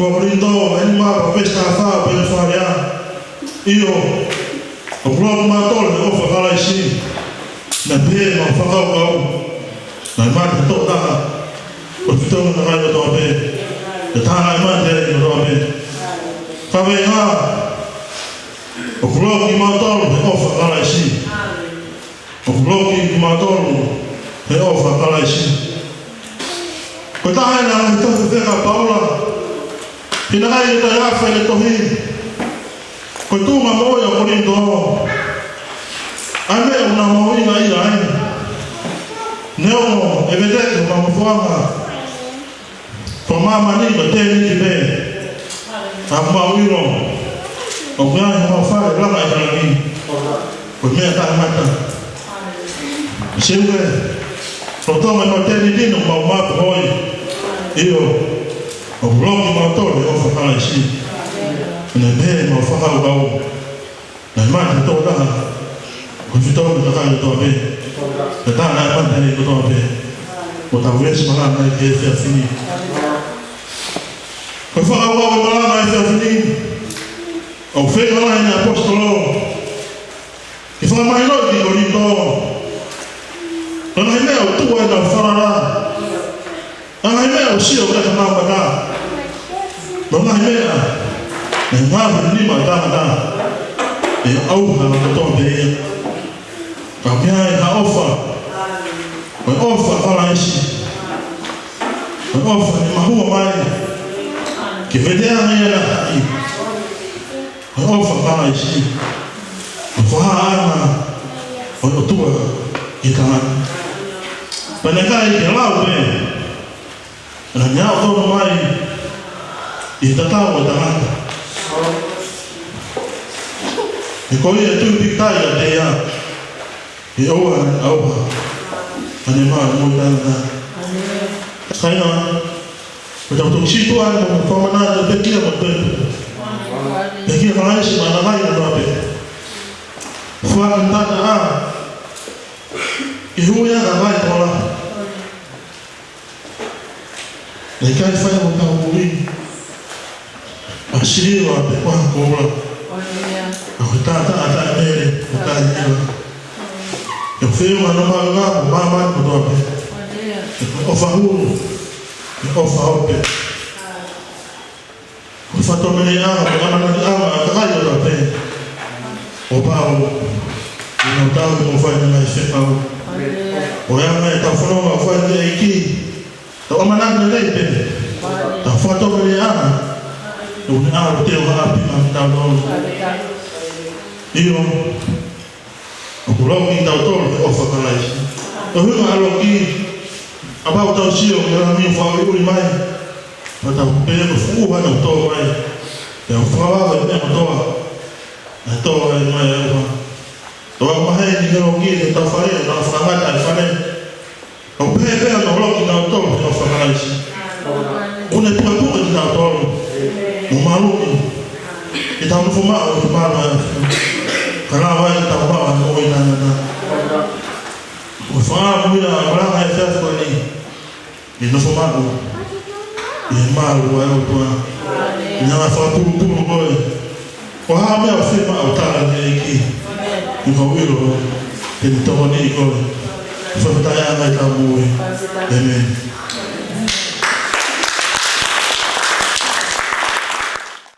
Corrindo, animal, festa, fala, pelo faria. Io, o blog matol, o fakala isi. Na be, ma fakau kau. Na mat to ta. O fitong na kayo to be. Na ta na mat de to be. Kami ha. O blog matol, o fakala isi. O blog matol, o fakala isi. Ko ta na to feka Paula. Pinakai ito ya fele tohi. Ko tu mamo ya Corrindo. Ame una mo ina ai. Neo evedete ma mfuanga. Ko mama ni ko te ni be. Amba wiro. O gani mo fa la ma ita ni. Ko me ta mata. Sewe. Ko to mo te ni no ma boy. Io o blog matol o fakala isi. Na be ma fakala kau. Na mat to da. Ko fitong na kayo to be. Na ta na mat ni to be. O ta wes mala na ke fe fini. Ko fakala kau mala na fe fini. O fe mala ni apostolo. Ki fa mai no di Corrindo. Na me o tu na farara. Ang ime o siya ka na mata. Mga ime na. Ang mga ni mata. E au ha na to be. Kapia ha ofa. O ofa para isi. O ofa ni mahua mai. Ke vedea ni na. O ofa para isi. O fa ana. O tua itaman. Panakai ke lau be. Na nyao to mai I tatao tamata e ko ia tu pikai te ia e oa ane ma mo tana kaina o tau situ ana mo famana de pekia mo te pekia mai si mana mai no be fa ntana a e huia na vai tola. Nei kai fai mo ka muri. Asiri wa pe kwa kola. O ta mere o ta ni. Eu fui uma nova lá, mama do nome. O fahu. O fahu. O fato me ama, ama ka yo do pe. O pau. Não tá como faz mais feio. O ya me ta fono ma faz aqui. O manang na lepe. Ta foto me ama. O na o teu happy am ta no. Io. O blog ni ta to o fa kana isi. O hu ma lo ki. Aba ta si o na mi fa o ni mai. Pa ta pe no fu wa no to mai. Te o fa wa me to. Na to ai mai wa. To ma hai ni lo ki ta fa e na fa ma ta fa ne. O pepe no blog na to o fa kana isi. Una tua tua di na to. O malu. E ta no fuma o malu. Kana vai ta ba mo ina na. O fa mo ina ora ai fa ko ni. E no fuma o. E malu wa o to. Ina fa pu boy. O ha me o se ma o ta ni ki. Ni ko wiro. E to ni ko. Fa ta ya mai ta mo. Amen.